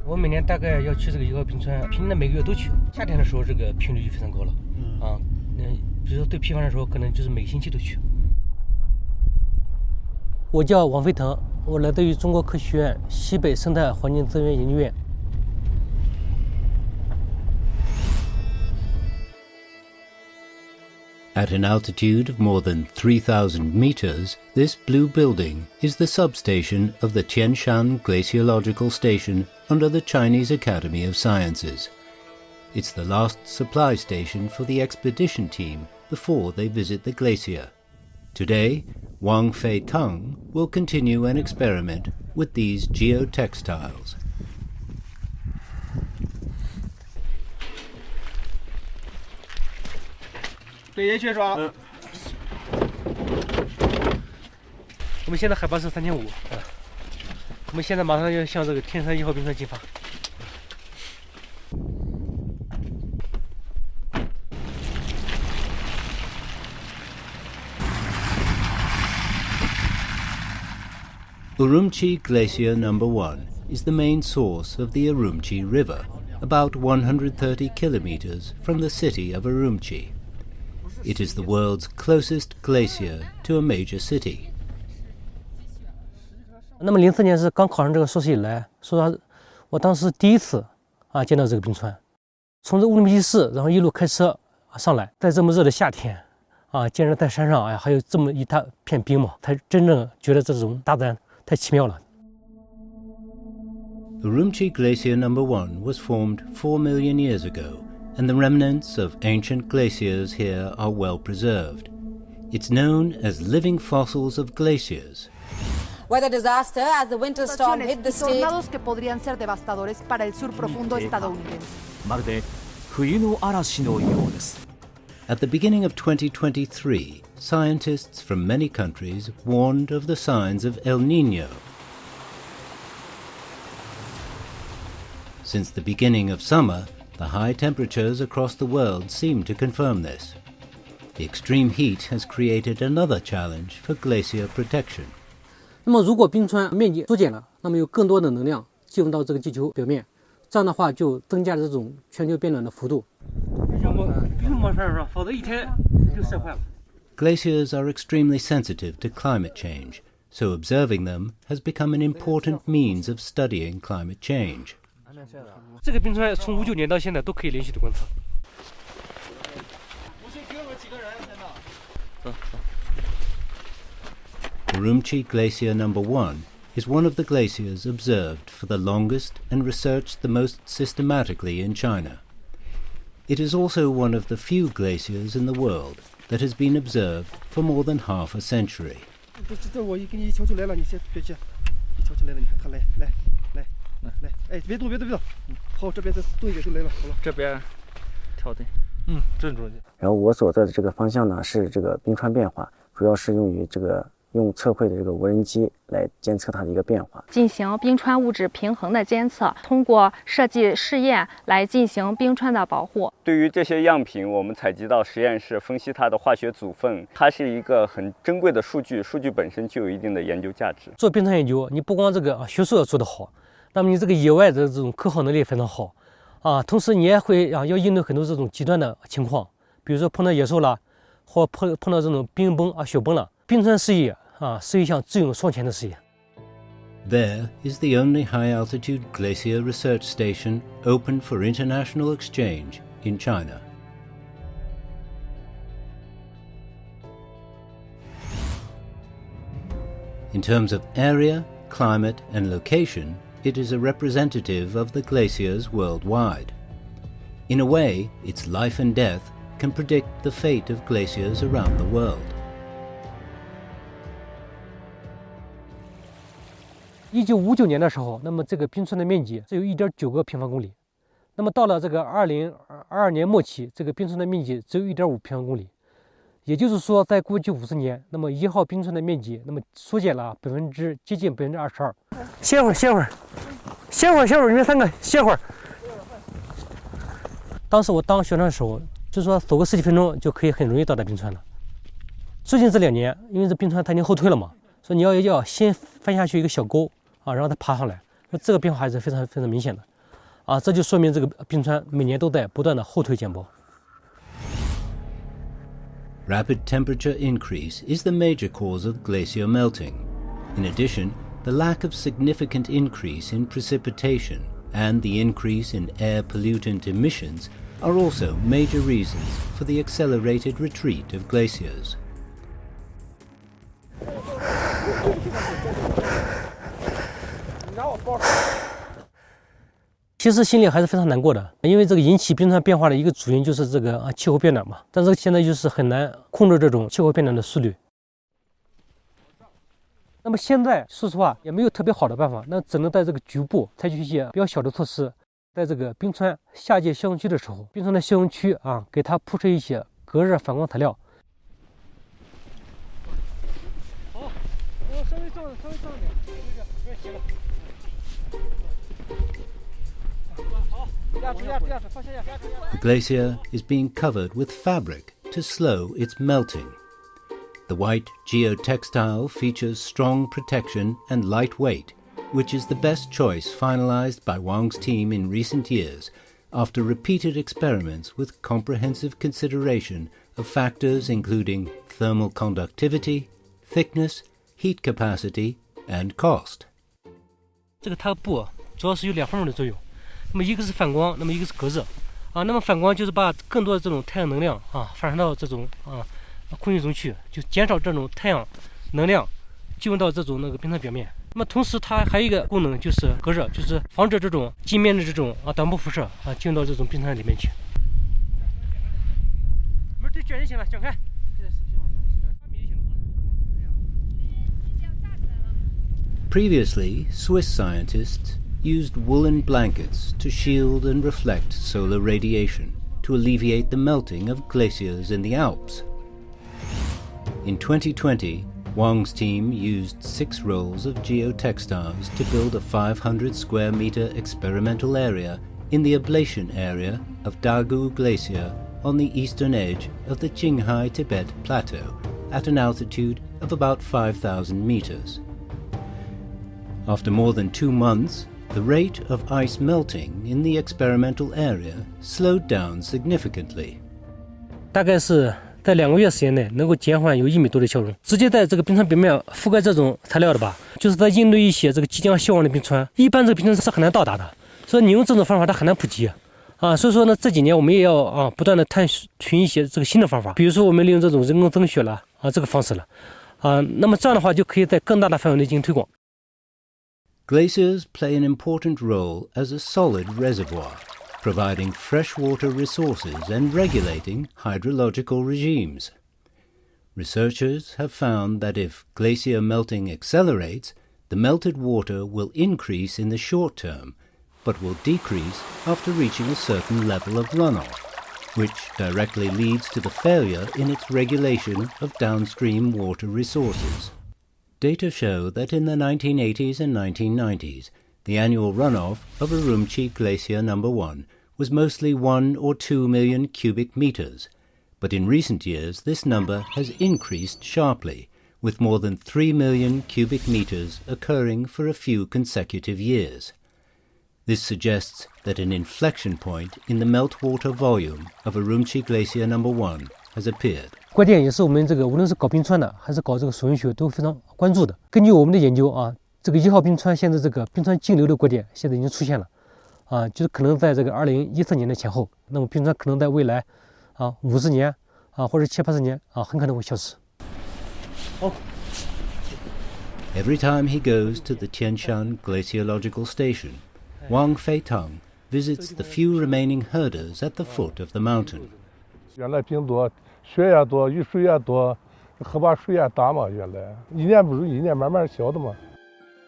我每年大概要去这个1号冰川，平均的每个月都去。夏天的时候，这个频率就非常高了。比如说对批发的时候，可能就是每个星期都去。我叫王飞腾，我来自于中国科学院西北生态环境资源研究院。At an altitude of more than 3,000 meters, this blue building is the substation of the Xinjiang Glaciological Station under the Chinese Academy of Sciences. It's the last supply station for the expedition team before they visit the glacier. Today, Wang Feiteng will continue an experiment with these geotextiles. 北野雪爽。我们现在海拔是3500。我们现在马上要向这个天山1号冰川进发。Urumqi Glacier No. 1 is the main source of the Urumqi River, about 130 kilometers from the city of Urumqi. It is the world's closest glacier to a major city. 那么04年是刚考上这个硕士以来，说我当时第一次见到这个冰川，从这乌鲁木齐市，然后一路开车上来，在这么热的夏天竟然在山上还有这么一大片冰嘛，才真正觉得这种大自然太奇妙了。Urumqi Glacier No. 1 was formed 4 million years ago, and the remnants of ancient glaciers here are well preserved. It's known as living fossils of glaciers. Weather disaster as the winter storm hit the state. Tornados que podrían ser devastadores para el sur profundo estadounidense. At the beginning of 2023, scientists from many countries warned of the signs of El Niño. Since the beginning of summer, the high temperatures across the world seem to confirm this. The extreme heat has created another challenge for glacier protection. 那么如果冰川面积缩减了，那么有更多的能量进入到这个地球表面，这样的话就增加了这种全球变暖的幅度。否则一天就晒坏了。 Glaciers are extremely sensitive to climate change, so observing them has become an important means of studying climate change. 这个冰川从59年到现在都可以连续的观测。Urumqi Glacier No. 1 is one of the glaciers observed for the longest and researched the most systematically in China. It is also one of the few glaciers in the world that has been observed for more than half a century. Then 然后我所在的这个方向呢是这个冰川变化，主要是用于用测绘的这个无人机来监测它的一个变化，进行冰川物质平衡的监测，通过设计试验来进行冰川的保护。对于这些样品，我们采集到实验室分析它的化学组分，它是一个很珍贵的数据，数据本身就有一定的研究价值。做冰川研究，你不光这个学术要做得好，那么你这个野外的这种科考能力也非常好同时你也会要应对很多这种极端的情况，比如说碰到野兽了，或碰到这种冰崩雪崩了。冰川事业是一项智勇双全的事业。 There is the only high-altitude glacier research station open for international exchange in China. In terms of area, climate, and location, it is a representative of the glaciers worldwide. In a way, its life and death can predict the fate of glaciers around the world. 1959年的时候，那么这个冰川的面积只有1.9个平方公里。那么到了这个2022年末期，这个冰川的面积只有1.5平方公里。也就是说，在过去50年，那么1号冰川的面积那么缩减了接近22%。歇会儿，你们3个歇会儿。当时我当学生的时候，就说走个10几分钟就可以很容易到达冰川了。最近这2年，因为这冰川它已经后退了嘛，所以你要先翻下去一个小沟然后再爬上来，这个变化还是非常非常明显的这就说明这个冰川每年都在不断的后退减薄。Rapid temperature increase is the major cause of glacier melting. In addition, the lack of significant increase in precipitation and the increase in air pollutant emissions are also major reasons for the accelerated retreat of glaciers. 其实心里还是非常难过的，因为这个引起冰川变化的一个主因就是这个气候变暖嘛。但是现在就是很难控制这种气候变暖的速率。那么现在说实话也没有特别好的办法，那只能在这个局部采取一些比较小的措施。在这个冰川下界消融区的时候，冰川的消融区给它铺设一些隔热反光材料。好，稍微撞点，不要斜了。 The glacier is being covered with fabric to slow its melting. The white geotextile features strong protection and light weight, which is the best choice finalized by Wang's team in recent years after repeated experiments with comprehensive consideration of factors including thermal conductivity, thickness, heat capacity, and cost. 这个它布主要是有2方面的作用。 那么一个是反光，那么一个是隔热，那么反光就是把更多的这种太阳能量发射到这种空气中去，就减少这种太阳能量进入到这种冰川表面。那么同时它还有一个功能就是隔热，就是防止这种镜面的这种短波辐射进入到这种冰川里面去。门对卷就行了，卷开。 Previously, Swiss scientists used woolen blankets to shield and reflect solar radiation to alleviate the melting of glaciers in the Alps. In 2020, Wang's team used 6 rolls of geotextiles to build a 500 square meter experimental area in the ablation area of Dagu Glacier on the eastern edge of the Qinghai Tibet Plateau at an altitude of about 5,000 meters. After more than 2 months, the rate of ice melting in the experimental area slowed down significantly. 大概是在2个月时间内能够减缓有1米多的消融。直接在这个冰川表面覆盖这种材料的吧，就是在应对一些这个即将消亡的冰川，一般这个冰川是很难到达的，所以你用这种方法它很难普及所以说呢，这几年我们也要不断的探寻一些这个新的方法，比如说我们利用这种人工增雪了这个方式了那么这样的话就可以在更大的范围内进行推广。 Glaciers play an important role as a solid reservoir, providing freshwater resources and regulating hydrological regimes. Researchers have found that if glacier melting accelerates, the melted water will increase in the short term, but will decrease after reaching a certain level of runoff, which directly leads to the failure in its regulation of downstream water resources. Data show that in the 1980s and 1990s, the annual runoff of Urumqi Glacier No. 1 was mostly 1 or 2 million cubic meters, but in recent years this number has increased sharply, with more than 3 million cubic meters occurring for a few consecutive years. This suggests that an inflection point in the meltwater volume of Urumqi Glacier No. 1 has appeared. 关键也是我们这个无论是搞冰川的还是搞这个水文学都非常关注的。根据我们的研究这个1号冰川现在这个冰川径流的拐点现在已经出现了就是可能在这个2014年的前后，那么冰川可能在未来50年或者70、80年很可能会消失。好。 Every time he goes to the Xinjiang Glaciological Station, Wang Feiteng visits the few remaining herders at the foot of the mountain. 原来冰多，雪也多，雨水也多，河坝水也大嘛。原来一年不如一年，慢慢消的嘛。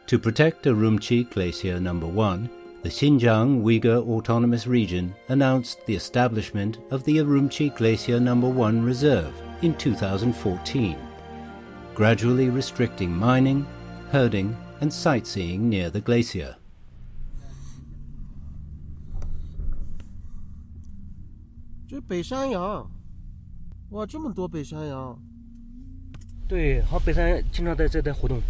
To protect Urumqi Glacier No. 1, the Xinjiang Uygur Autonomous Region announced the establishment of the Urumqi Glacier No. 1 Reserve in 2014, gradually restricting mining, herding, and sightseeing near the glacier. 这北山羊，哇，这么多北山羊！对，好，北山经常在这带活动。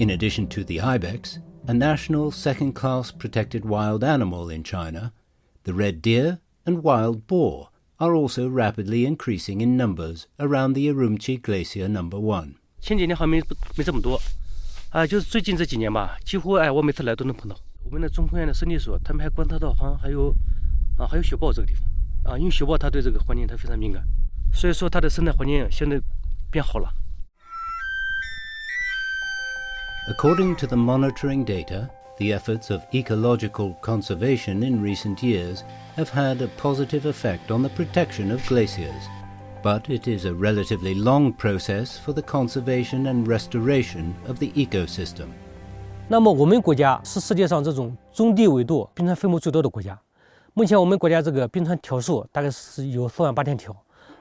In addition to the ibex, a national second-class protected wild animal in China, the red deer and wild boar are also rapidly increasing in numbers around the Urumqi Glacier No. 1. 前几年好像没这么多，就是最近这几年吧，几乎我每次来都能碰到。我们的中科院的森林所，他们还观察到好像还有雪豹这个地方，因为雪豹它对这个环境它非常敏感，所以说它的生态环境现在变好了。According to the monitoring data, the efforts of ecological conservation in recent years have had a positive effect on the protection of glaciers, but it is a relatively long process for the conservation and restoration of the ecosystem. 那么我们国家是世界上这种中低纬度冰川分布最多的国家。目前我们国家这个冰川条数大概是有48000条，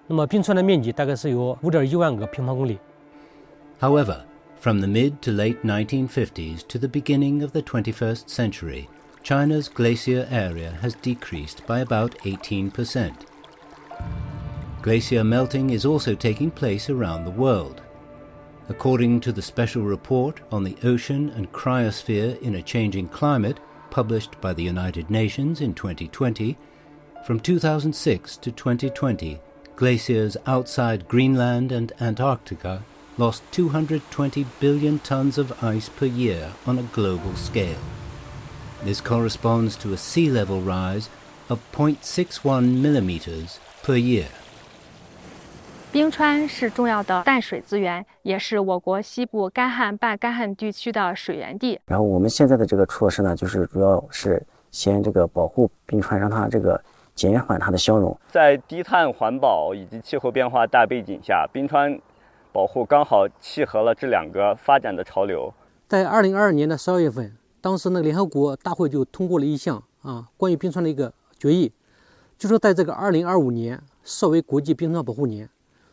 那么冰川的面积大概是有5.1万个平方公里。However, from the mid to late 1950s to the beginning of the 21st century, China's glacier area has decreased by about 18%. Glacier melting is also taking place around the world. According to the special report on the ocean and cryosphere in a changing climate, published by the United Nations in 2020, from 2006 to 2020, glaciers outside Greenland and Antarctica lost 220 billion tons of ice per year on a global scale. This corresponds to a sea level rise of 0.61 millimeters per year. 冰川是重要的淡水资源，也是我国西部干旱半干旱地区的水源地。然后我们现在的这个措施呢，就是主要是先这个保护冰川，让它这个减缓它的消融。在低碳环保以及气候变化大背景下，冰川保护刚好契合了这两个发展的潮流。在2022年的12月份，当时联合国大会就通过了一项关于冰川的一个决议，就说在这个2025年设为国际冰川保护年。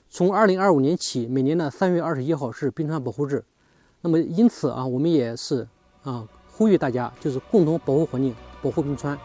从2025年起，每年的3月21号是冰川保护日。那么因此我们也是呼吁大家就是共同保护环境，保护冰川。